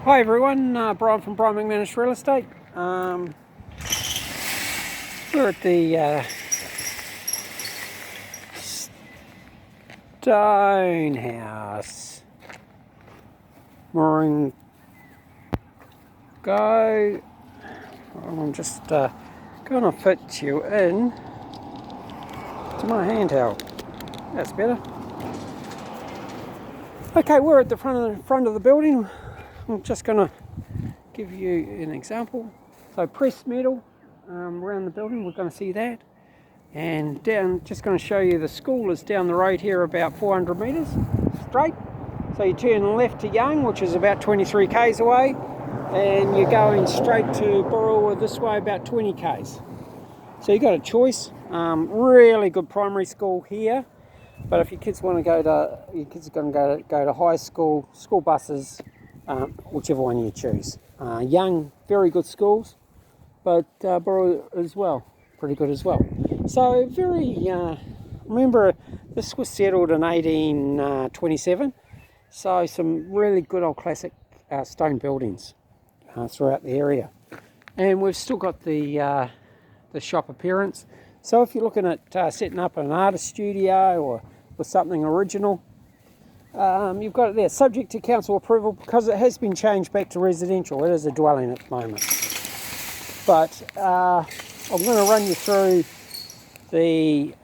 Hi everyone, Brian from Brian McManus Real Estate. We're at the Stone House Murringo. I'm just going to fit you in to my handheld. That's better. Okay, we're at the front of the building. I'm just going to give you an example. So pressed metal around the building, we're going to see that. And down, just going to show you the school is down the road here about 400 metres straight. So you turn left to Young, which is about 23 k's away, and you're going straight to Burrell this way about 20 k's. So you got a choice. Really good primary school here. But if your kids want to go to, your kids are going to go to high school, school buses, whichever one you choose. Young, very good schools, but Burrell as well, pretty good as well. So remember this was settled in 1827, so some really good old classic stone buildings throughout the area. And we've still got the shop appearance. So if you're looking at setting up an artist studio or something original, you've got it there, subject to council approval, because it has been changed back to residential. It is a dwelling at the moment. But I'm going to run you through the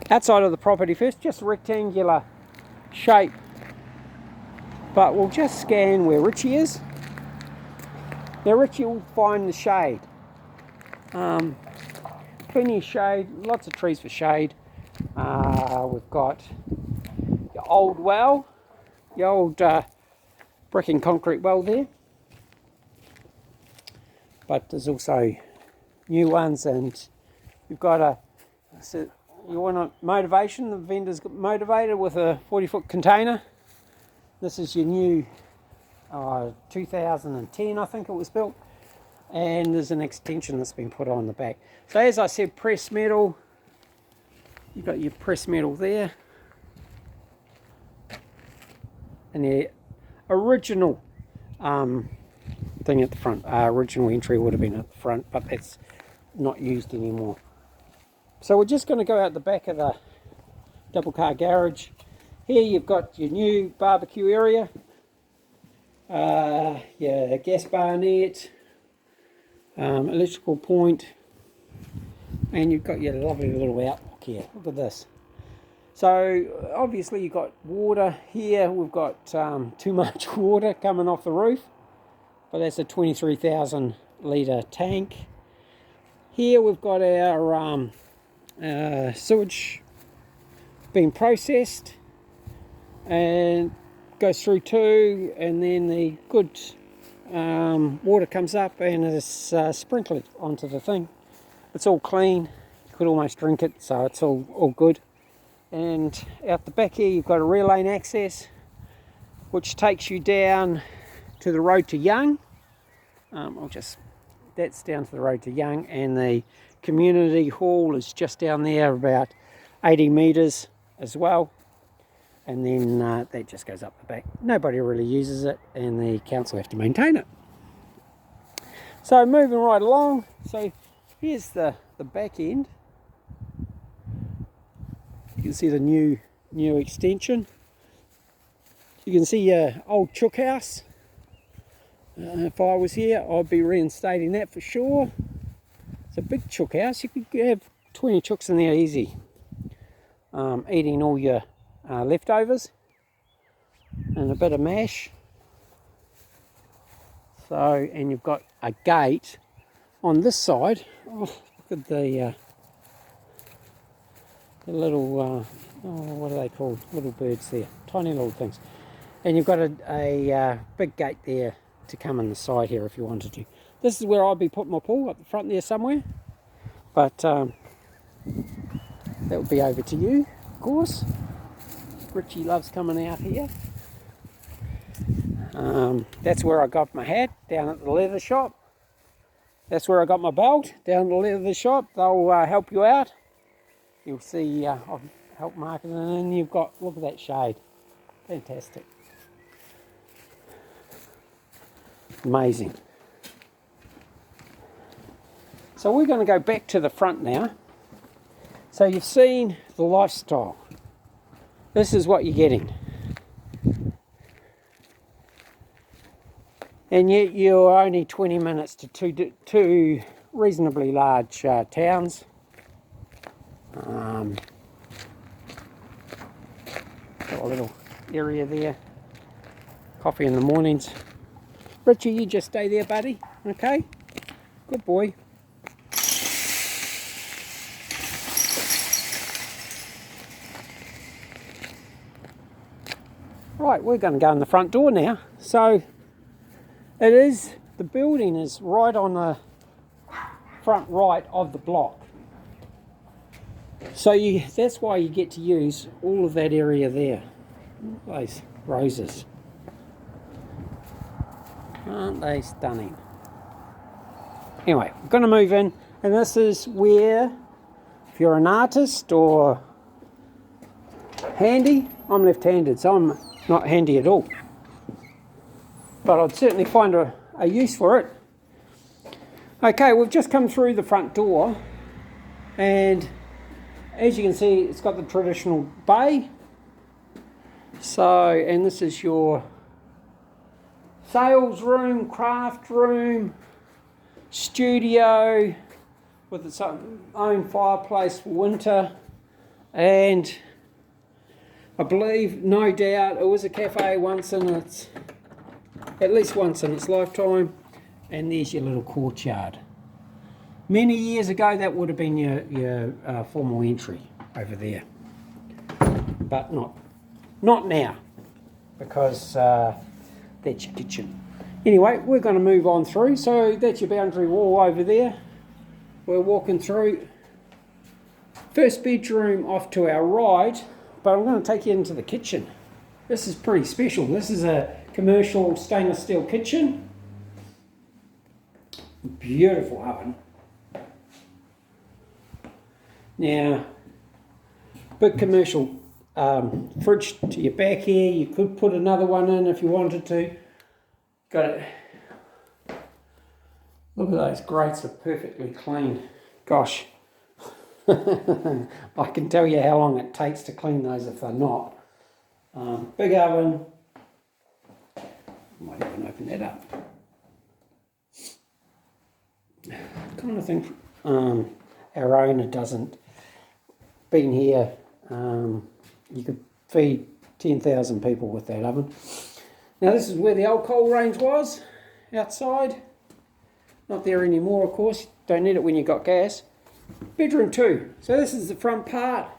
outside of the property first, just a rectangular shape. But we'll just scan where Richie is. Now Richie will find the shade. Plenty of shade, lots of trees for shade. We've got your old well, the old brick and concrete well there. But there's also new ones, and you've got you want a motivation. The vendor's got motivated with a 40-foot container. This is your new 2010, I think it was built. And there's an extension that's been put on the back. So as I said, pressed metal. You've got your pressed metal there. And the original thing at the front, original entry would have been at the front, but that's not used anymore. So we're just going to go out the back of the double car garage. Here you've got your new barbecue area, your gas bayonet, electrical point, and you've got your lovely little outlook here. Look at this. So obviously you've got water here. We've got too much water coming off the roof, but that's a 23,000 litre tank. Here we've got our sewage being processed and goes through too, and then the good water comes up and is sprinkled onto the thing. It's all clean. You could almost drink it, so it's all good. And out the back here you've got a rear lane access, which takes you down to the road to Young. That's down to the road to Young, and the community hall is just down there about 80 metres as well. And then that just goes up the back. Nobody really uses it, and the council have to maintain it. So moving right along, so here's the back end. You can see the new extension. You can see your old chook house. If I was here, I'd be reinstating that for sure. It's a big chook house. You could have 20 chooks in there easy, eating all your leftovers and a bit of mash. So, and you've got a gate on this side. Oh, look at the little what are they called? Little birds there, tiny little things. And you've got a big gate there to come in the side here if you wanted to. This is where I'd be putting my pool, up the front there somewhere. But that would be over to you, of course. Richie loves coming out here. That's where I got my hat, down at the leather shop. That's where I got my belt, down at the leather shop. They'll help you out. You'll see I'll help market it, and you've got, look at that shade. Fantastic. amazing. So we're going to go back to the front now. So you've seen the lifestyle. This is what you're getting. And yet you're only 20 minutes to two reasonably large towns. Got a little area there. Coffee in the mornings. Richie, you just stay there, buddy. Okay? Good boy. Right, we're going to go in the front door now. So the building is right on the front right of the block. So that's why you get to use all of that area there. Those roses. Aren't they stunning? Anyway, we're going to move in, and this is where, if you're an artist or handy, I'm left-handed, so I'm not handy at all. But I'd certainly find a use for it. Okay, we've just come through the front door, and as you can see, it's got the traditional bay. So, and this is your sales room, craft room, studio with its own fireplace for winter, and I believe, no doubt, it was a cafe at least once in its lifetime. And there's your little courtyard. Many years ago, that would have been your formal entry over there, but not now, because that's your kitchen. Anyway, we're going to move on through. So that's your boundary wall over there. We're walking through. First bedroom off to our right, but I'm going to take you into the kitchen. This is pretty special. This is a commercial stainless steel kitchen. Beautiful oven. Now, big commercial fridge to your back here. You could put another one in if you wanted to. Got it. Look at those grates, are perfectly clean. Gosh, I can tell you how long it takes to clean those if they're not. Big oven. Might even open that up. Kind of think our owner doesn't. Been here, you could feed 10,000 people with that oven. Now this is where the old coal range was, outside. Not there anymore, of course. Don't need it when you've got gas. Bedroom 2. So this is the front part.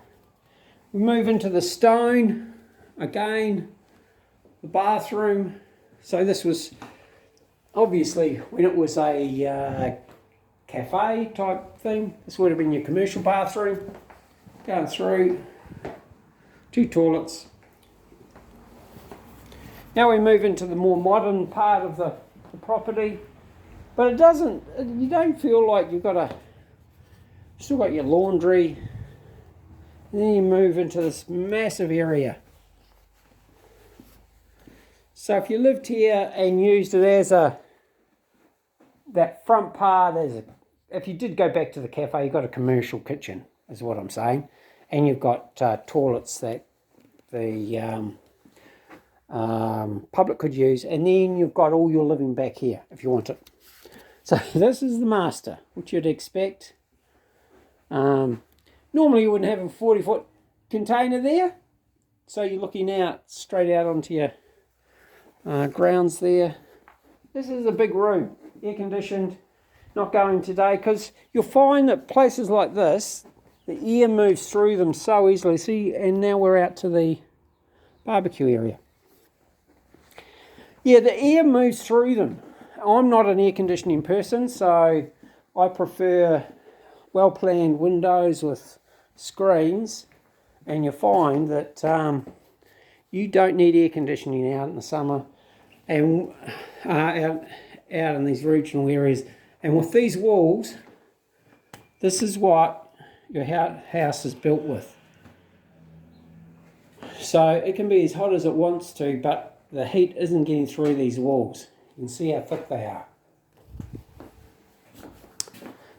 We move into the stone. Again, the bathroom. So this was obviously when it was a cafe type thing. This would have been your commercial bathroom. Going through, 2 toilets. Now we move into the more modern part of the property, but you don't feel like you've still got your laundry, and then you move into this massive area. So if you lived here and used it as that front part, if you did go back to the cafe, you've got a commercial kitchen, is what I'm saying. And you've got toilets that the public could use, and then you've got all your living back here if you want it. So this is the master, which you'd expect. Normally you wouldn't have a 40-foot container there, so you're looking out straight out onto your grounds there. This is a big room, air conditioned, not going today, because you'll find that places like this, the air moves through them so easily. See, and now we're out to the barbecue area. Yeah, the air moves through them. I'm not an air conditioning person, so I prefer well-planned windows with screens, and you'll find that you don't need air conditioning out in the summer and out in these regional areas. And with these walls, this is what your house is built with. So it can be as hot as it wants to, but the heat isn't getting through these walls. You can see how thick they are.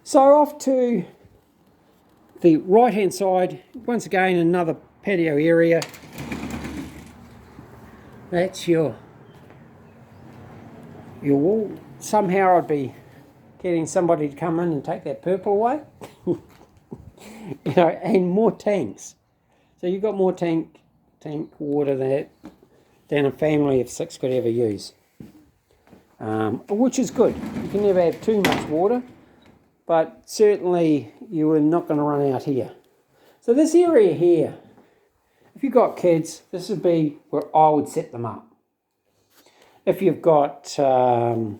So off to the right hand side, once again another patio area. That's your wall. Somehow I'd be getting somebody to come in and take that purple away. You know, and more tanks. So you've got more tank water than a family of 6 could ever use, which is good. You can never have too much water, but certainly you are not going to run out here. So this area here, if you've got kids, this would be where I would set them up. If you've got, there's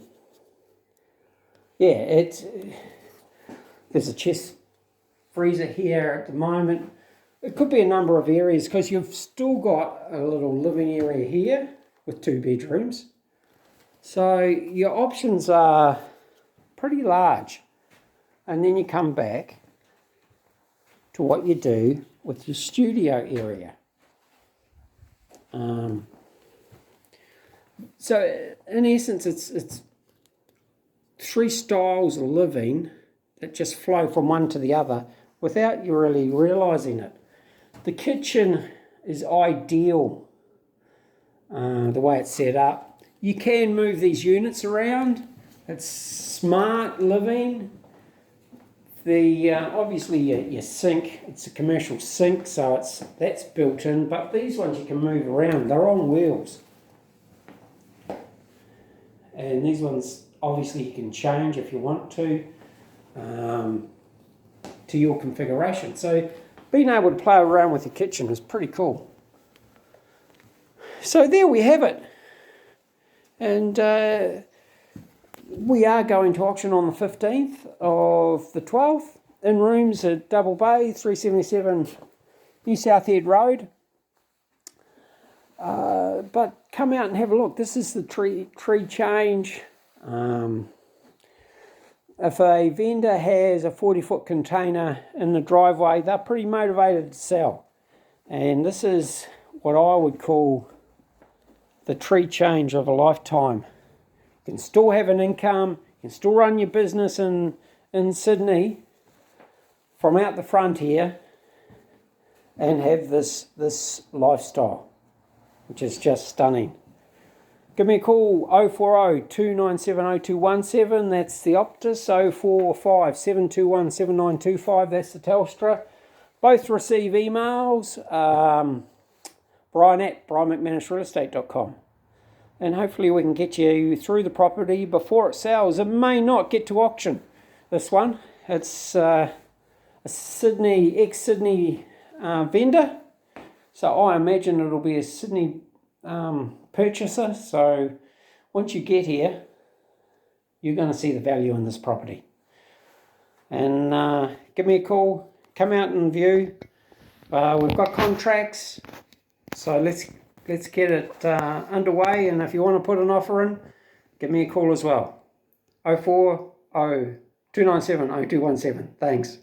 a chest freezer here at the moment. It could be a number of areas because you've still got a little living area here with 2 bedrooms. So your options are pretty large. And then you come back to what you do with your studio area. So in essence, it's 3 styles of living that just flow from one to the other without you really realising it. The kitchen is ideal the way it's set up. You can move these units around. It's smart living. The obviously your sink, it's a commercial sink, so that's built in, but these ones you can move around. They're on wheels. And these ones obviously you can change if you want to your configuration. So being able to play around with your kitchen is pretty cool. So there we have it. And we are going to auction on the 15th of the 12th in rooms at Double Bay, 377 New South Head Road. But come out and have a look. This is the tree change. If a vendor has a 40-foot container in the driveway, they're pretty motivated to sell. And this is what I would call the tree change of a lifetime. You can still have an income, you can still run your business in Sydney from out the front here and have this lifestyle, which is just stunning. Give me a call, 040 297 0217, that's the Optus, 045 721 7925, that's the Telstra. Both receive emails, Brian at brianmcmanusrealestate.com. And hopefully we can get you through the property before it sells. It may not get to auction, this one. It's a ex-Sydney vendor. So I imagine it'll be a Sydney purchaser. So once you get here, you're going to see the value in this property. And give me a call. Come out and view. We've got contracts. So let's get it underway, and if you want to put an offer in, give me a call as well. 040 297 0217. Thanks.